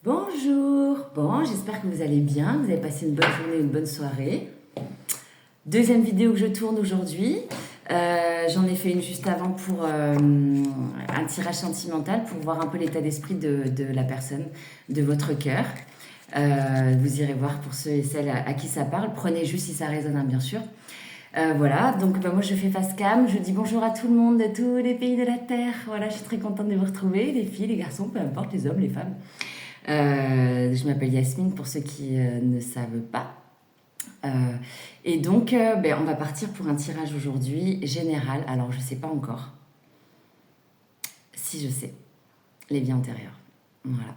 Bonjour, bon, j'espère que vous allez bien, vous avez passé une bonne journée, une bonne soirée. Deuxième vidéo que je tourne aujourd'hui. J'en ai fait une juste avant pour un tirage sentimental pour voir un peu l'état d'esprit de la personne, de votre cœur. Vous irez voir pour ceux et celles à qui ça parle. Prenez juste si ça résonne, hein, bien sûr. Voilà, donc moi je fais face cam, je dis bonjour à tout le monde de tous les pays de la Terre. Voilà, je suis très contente de vous retrouver, les filles, les garçons, peu importe, les hommes, les femmes. Je m'appelle Yasmine pour ceux qui ne savent pas. Euh, et donc, on va partir pour un tirage aujourd'hui général. Alors, je ne sais pas encore. Si je sais, les vies antérieures. Voilà.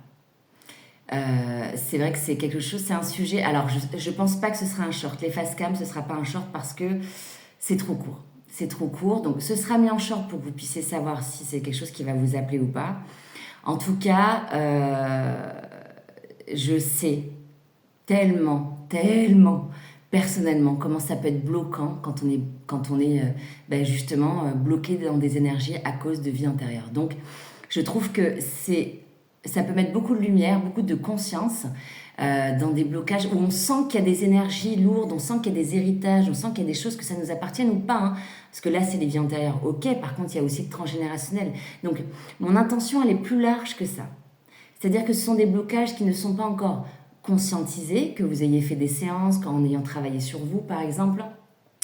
C'est vrai que c'est quelque chose, c'est un sujet. Alors, je pense pas que ce sera un short. Les face cam, ce sera pas un short parce que c'est trop court. C'est trop court. Donc, ce sera mis en short pour que vous puissiez savoir si c'est quelque chose qui va vous appeler ou pas. En tout cas, je sais tellement personnellement comment ça peut être bloquant quand on est justement bloqué dans des énergies à cause de vie antérieure. Donc, je trouve que ça peut mettre beaucoup de lumière, beaucoup de conscience dans des blocages où on sent qu'il y a des énergies lourdes, on sent qu'il y a des héritages, on sent qu'il y a des choses que ça nous appartienne ou pas. Hein. Parce que là, c'est les vies antérieures. Ok, par contre, il y a aussi le transgénérationnel. Donc, mon intention, elle est plus large que ça. C'est-à-dire que ce sont des blocages qui ne sont pas encore conscientisés, que vous ayez fait des séances, en ayant travaillé sur vous, par exemple,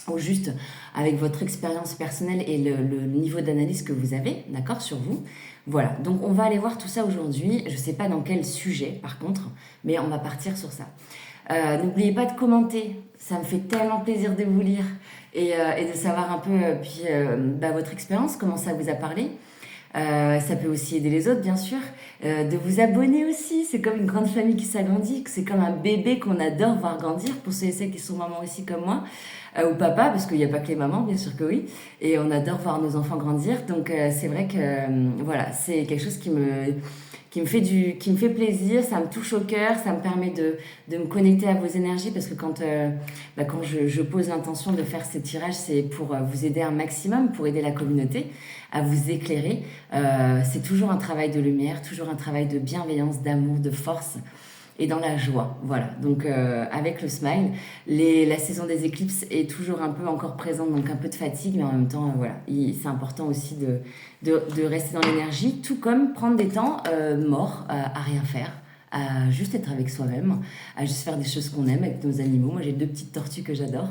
ou juste avec votre expérience personnelle et le niveau d'analyse que vous avez, d'accord, sur vous. Voilà, donc on va aller voir tout ça aujourd'hui. Je ne sais pas dans quel sujet, par contre, mais on va partir sur ça. N'oubliez pas de commenter, ça me fait tellement plaisir de vous lire et de savoir un peu votre expérience, comment ça vous a parlé. Ça peut aussi aider les autres, bien sûr. De vous abonner aussi, c'est comme une grande famille qui s'agrandit, c'est comme un bébé qu'on adore voir grandir, pour ceux et celles qui sont mamans aussi comme moi, ou papa, parce qu'il n'y a pas que les mamans, bien sûr que oui, et on adore voir nos enfants grandir, donc c'est vrai que voilà, c'est quelque chose qui me fait plaisir, ça me touche au cœur, ça me permet de me connecter à vos énergies parce que quand je pose l'intention de faire ces tirages, c'est pour vous aider un maximum, pour aider la communauté à vous éclairer. C'est toujours un travail de lumière, toujours un travail de bienveillance, d'amour, de force et dans la joie. Voilà, donc avec le smile, la saison des éclipses est toujours un peu encore présente, donc un peu de fatigue, mais en même temps, voilà, c'est important aussi de rester dans l'énergie, tout comme prendre des temps morts à rien faire, à juste être avec soi-même, à juste faire des choses qu'on aime avec nos animaux. Moi, j'ai 2 petites tortues que j'adore.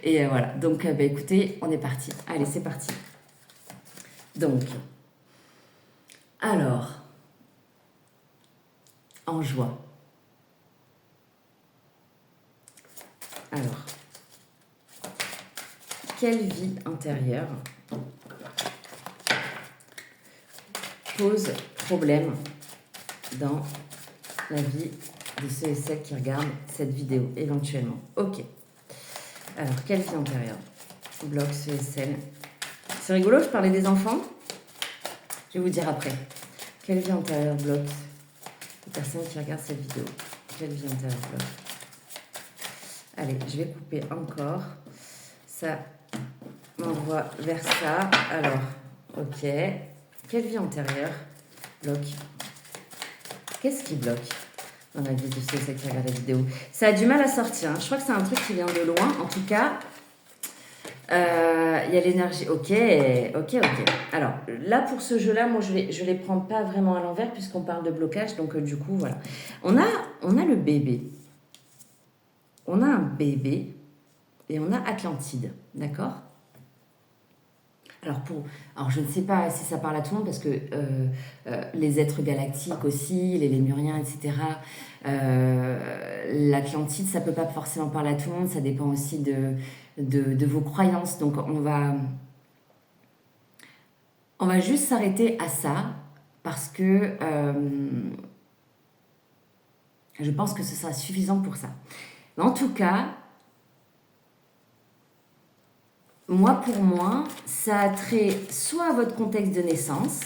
Et voilà, donc écoutez, on est parti. Allez, c'est parti. Donc, alors, en joie. Alors, quelle vie intérieure pose problème dans la vie de ceux et celles qui regardent cette vidéo, éventuellement? Ok. Alors, quelle vie antérieure bloque ceux et celles? C'est rigolo, je parlais des enfants. Je vais vous dire après. Quelle vie antérieure bloque les personnes qui regardent cette vidéo? Quelle vie antérieure bloque? Allez, je vais couper encore. Ça m'envoie vers ça. Alors, ok. Quelle vie antérieure bloque? Qu'est-ce qui bloque dans la vie de ceux et celles qui regardent la vidéo? Ça a du mal à sortir. Hein. Je crois que c'est un truc qui vient de loin. En tout cas, il y a l'énergie. Ok. Alors, là, pour ce jeu-là, moi, je les prends pas vraiment à l'envers puisqu'on parle de blocage. Donc, du coup, voilà. On a le bébé. On a un bébé et on a Atlantide. D'accord? Alors, je ne sais pas si ça parle à tout le monde parce que les êtres galactiques aussi, les lémuriens, etc. L'Atlantide, ça ne peut pas forcément parler à tout le monde, ça dépend aussi de vos croyances. Donc, on va juste s'arrêter à ça parce que je pense que ce sera suffisant pour ça. Mais en tout cas, pour moi, ça a trait soit à votre contexte de naissance,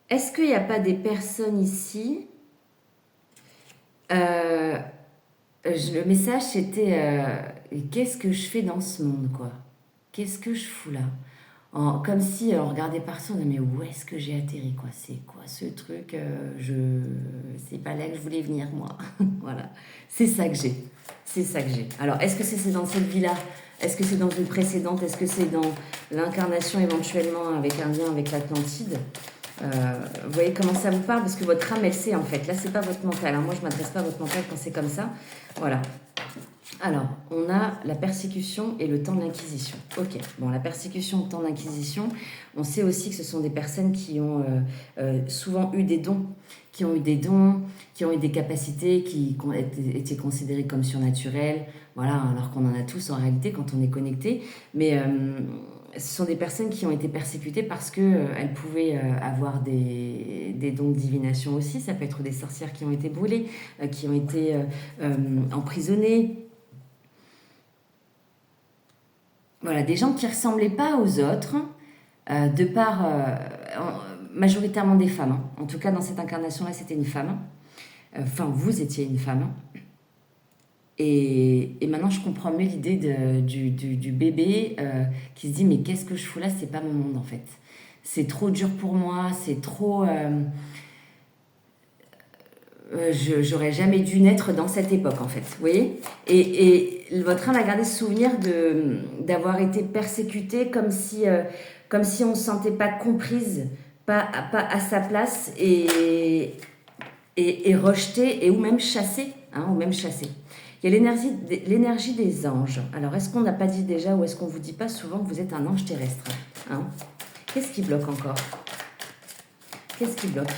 est-ce qu'il n'y a pas des personnes ici le message, c'était qu'est-ce que je fais dans ce monde, quoi? Qu'est-ce que je fous là? Comme si on regardait partout, on disait, mais où est-ce que j'ai atterri, quoi? C'est quoi ce truc? C'est pas là que je voulais venir, moi. Voilà. C'est ça que j'ai. C'est ça que j'ai. Alors, est-ce que c'est dans cette vie-là? Est-ce que c'est dans une précédente? Est-ce que c'est dans l'incarnation éventuellement avec un lien avec l'Atlantide? Vous voyez comment ça vous parle? Parce que votre âme, elle sait en fait. Là, c'est pas votre mental. Moi, je m'adresse pas à votre mental quand c'est comme ça. Voilà. Alors, on a la persécution et le temps de l'Inquisition. Ok, bon, la persécution, le temps de l'Inquisition, on sait aussi que ce sont des personnes qui ont souvent eu des dons, qui ont eu des capacités qui ont été considérées comme surnaturelles, voilà, alors qu'on en a tous en réalité quand on est connecté. Mais ce sont des personnes qui ont été persécutées parce qu'elles pouvaient avoir des dons de divination aussi. Ça peut être des sorcières qui ont été brûlées, qui ont été emprisonnées. Voilà, des gens qui ne ressemblaient pas aux autres, de par majoritairement des femmes. En tout cas, dans cette incarnation-là, c'était une femme. Enfin, vous étiez une femme. Et maintenant, je comprends mieux l'idée du bébé qui se dit, mais qu'est-ce que je fous là? C'est pas mon monde, en fait. C'est trop dur pour moi, c'est trop... j'aurais jamais dû naître dans cette époque, en fait. Vous voyez? Et votre âme a gardé ce souvenir d'avoir été persécutée comme si on ne se sentait pas comprise, pas à sa place et rejetée ou même chassée. Ou même chassée. Il y a l'énergie des anges. Alors, est-ce qu'on n'a pas dit déjà ou est-ce qu'on ne vous dit pas souvent que vous êtes un ange terrestre? Qu'est-ce qui bloque encore? Qu'est-ce qui bloque?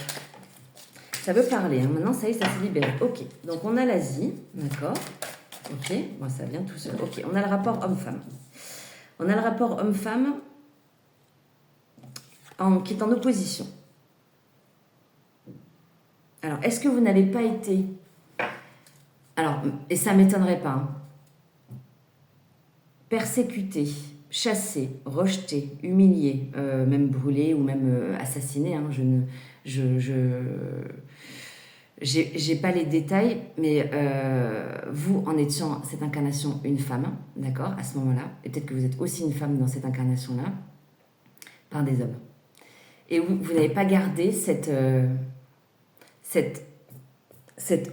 Ça veut parler. Maintenant, ça y est, ça s'est libéré. Ok, donc on a l'Asie, d'accord. Ok, bon, ça vient tout seul. Ok, on a le rapport homme-femme. On a le rapport homme-femme qui est en opposition. Alors, est-ce que vous n'avez pas été... Alors, et ça ne m'étonnerait pas, persécuté, chassé, rejeté, humilié, même brûlé ou même assassiné. J'ai pas les détails, mais vous, en étant cette incarnation une femme, d'accord, à ce moment-là, et peut-être que vous êtes aussi une femme dans cette incarnation-là, par des hommes. Et vous n'avez pas gardé cette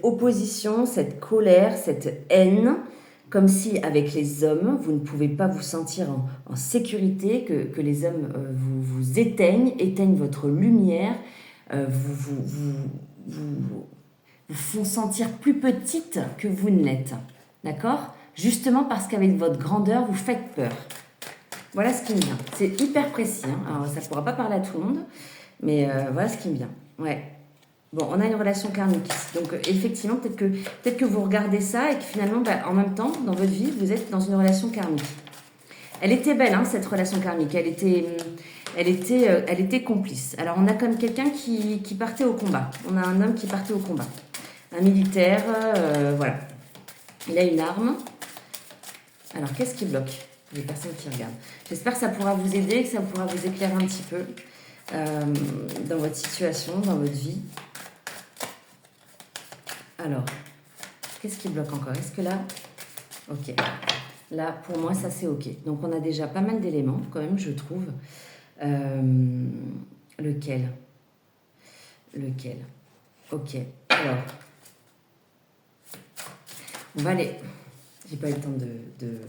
opposition, cette colère, cette haine, comme si avec les hommes, vous ne pouvez pas vous sentir en sécurité, que les hommes vous éteignent votre lumière, vous font sentir plus petite que vous ne l'êtes. D'accord? Justement parce qu'avec votre grandeur, vous faites peur. Voilà ce qui me vient. C'est hyper précis. Alors, ça ne pourra pas parler à tout le monde, mais voilà ce qui me vient. Ouais. Bon, on a une relation karmique. Donc, effectivement, peut-être que vous regardez ça et que finalement, en même temps, dans votre vie, vous êtes dans une relation karmique. Elle était belle, cette relation karmique. Elle était complice. Alors, on a comme quelqu'un qui partait au combat. On a un homme qui partait au combat. Un militaire, voilà. Il a une arme. Alors, qu'est-ce qui bloque? Les personnes qui regardent. J'espère que ça pourra vous aider, que ça pourra vous éclairer un petit peu dans votre situation, dans votre vie. Alors, qu'est-ce qui bloque encore? Est-ce que là... Ok. Là, pour moi, ça c'est ok. Donc, on a déjà pas mal d'éléments, quand même, je trouve. Lequel? Ok. Alors, on va aller... J'ai pas eu le temps de...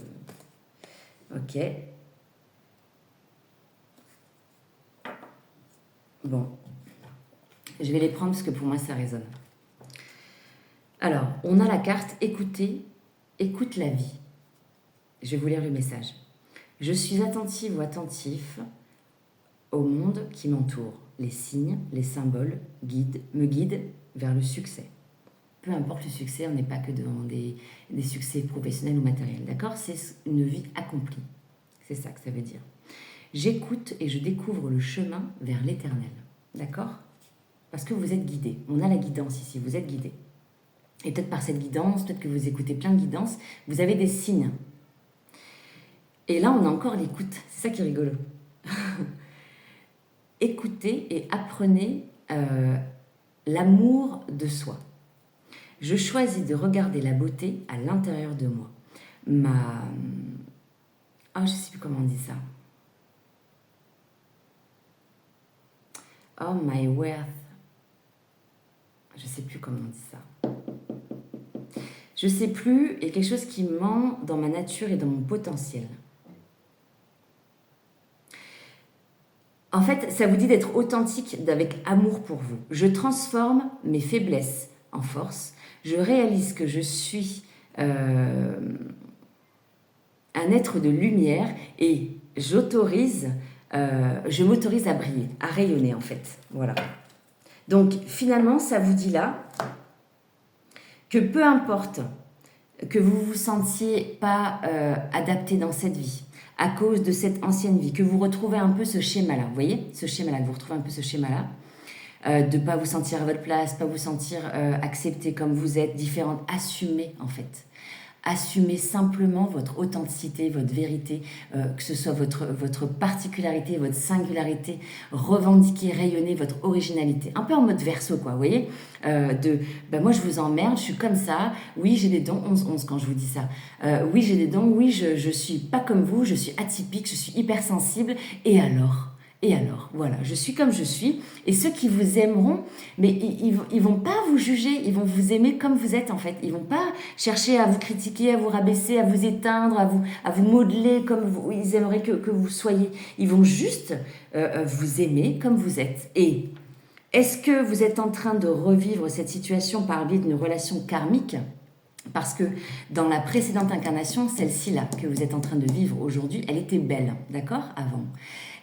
Ok. Bon. Je vais les prendre parce que pour moi, ça résonne. Alors, on a la carte « Écoute la vie ». Je vais vous lire le message. Je suis attentive ou attentif au monde qui m'entoure. Les signes, les symboles me guident vers le succès. Peu importe le succès, on n'est pas que dans des succès professionnels ou matériels, d'accord? C'est une vie accomplie. C'est ça que ça veut dire. J'écoute et je découvre le chemin vers l'éternel, d'accord? Parce que vous êtes guidé. On a la guidance ici, vous êtes guidé. Et peut-être par cette guidance, peut-être que vous écoutez plein de guidances, vous avez des signes. Et là, on a encore l'écoute. C'est ça qui est rigolo. Écoutez et apprenez l'amour de soi. Je choisis de regarder la beauté à l'intérieur de moi. ma... Oh, je sais plus comment on dit ça. Oh, my worth. Je sais plus comment on dit ça. Je sais plus, il y a quelque chose qui ment dans ma nature et dans mon potentiel. En fait, ça vous dit d'être authentique, avec amour pour vous. Je transforme mes faiblesses en force. Je réalise que je suis un être de lumière et je m'autorise à briller, à rayonner en fait. Voilà. Donc finalement, ça vous dit là que peu importe que vous vous sentiez pas adapté dans cette vie, à cause de cette ancienne vie, que vous retrouvez un peu ce schéma-là, vous voyez, ce schéma-là, que vous retrouvez un peu ce schéma-là, de ne pas vous sentir à votre place, pas vous sentir accepté comme vous êtes, différente, assumez en fait. Assumez simplement votre authenticité, votre vérité, que ce soit votre particularité, votre singularité, revendiquez, rayonnez votre originalité. Un peu en mode verso, quoi, vous voyez moi je vous emmerde, je suis comme ça, oui j'ai des dons, 11-11 quand je vous dis ça, oui j'ai des dons, oui je suis pas comme vous, je suis atypique, je suis hypersensible, et alors, voilà, je suis comme je suis, et ceux qui vous aimeront, mais ils vont pas vous juger, ils vont vous aimer comme vous êtes en fait. Ils vont pas chercher à vous critiquer, à vous rabaisser, à vous éteindre, à vous modeler comme ils aimeraient que vous soyez. Ils vont juste vous aimer comme vous êtes. Et est-ce que vous êtes en train de revivre cette situation par le biais d'une relation karmique ? Parce que dans la précédente incarnation, celle-ci-là que vous êtes en train de vivre aujourd'hui, elle était belle, d'accord, avant.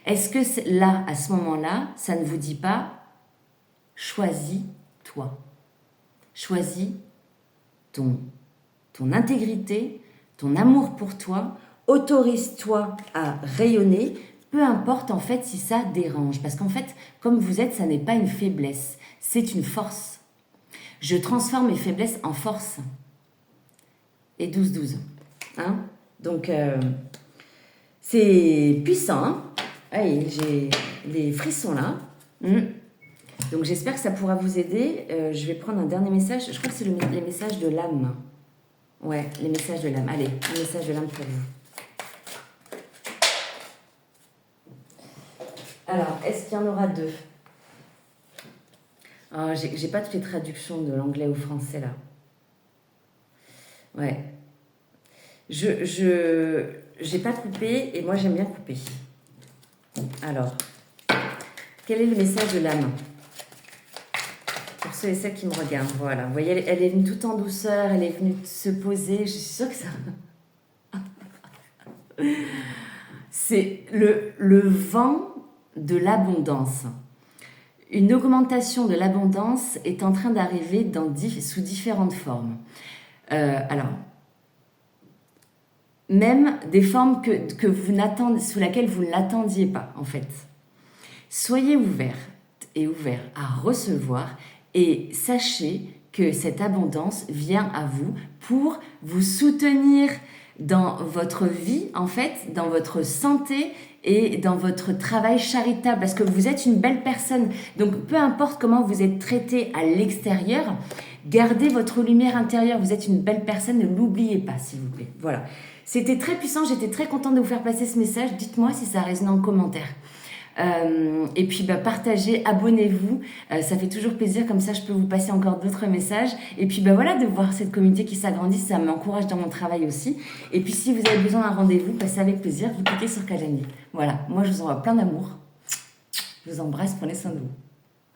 Est-ce que là, à ce moment-là, ça ne vous dit pas « choisis-toi ». Choisis ton intégrité, ton amour pour toi, autorise-toi à rayonner, peu importe en fait si ça dérange. Parce qu'en fait, comme vous êtes, ça n'est pas une faiblesse, c'est une force. Je transforme mes faiblesses en force. Et 12-12. Hein? Donc, c'est puissant. Hein? Allez, j'ai les frissons là. Donc, j'espère que ça pourra vous aider. Je vais prendre un dernier message. Je crois que c'est les messages de l'âme. Ouais, les messages de l'âme. Allez, un message de l'âme pour vous. Alors, est-ce qu'il y en aura deux? Oh, j'ai pas toutes les traductions de l'anglais au français là. Ouais. J'ai pas coupé et moi j'aime bien couper. Alors, quel est le message de l'âme? Pour ceux et celles qui me regardent, voilà. Vous voyez, elle est venue tout en douceur, elle est venue se poser. Je suis sûre que ça... C'est le vent de l'abondance. Une augmentation de l'abondance est en train d'arriver sous différentes formes. Alors, même des formes sous lesquelles vous ne l'attendiez pas, en fait. Soyez ouverts et ouverts à recevoir et sachez que cette abondance vient à vous pour vous soutenir dans votre vie, en fait, dans votre santé et dans votre travail charitable, parce que vous êtes une belle personne. Donc, peu importe comment vous êtes traité à l'extérieur, gardez votre lumière intérieure. Vous êtes une belle personne, ne l'oubliez pas, s'il vous plaît. Voilà. C'était très puissant, j'étais très contente de vous faire passer ce message. Dites-moi si ça résonne en commentaire. Et puis partagez, abonnez-vous, ça fait toujours plaisir, comme ça je peux vous passer encore d'autres messages. Et puis voilà, de voir cette communauté qui s'agrandit, ça m'encourage dans mon travail aussi. Et puis si vous avez besoin d'un rendez-vous, passez avec plaisir, vous cliquez sur Calendly. Voilà, moi je vous envoie plein d'amour, je vous embrasse, prenez soin de vous.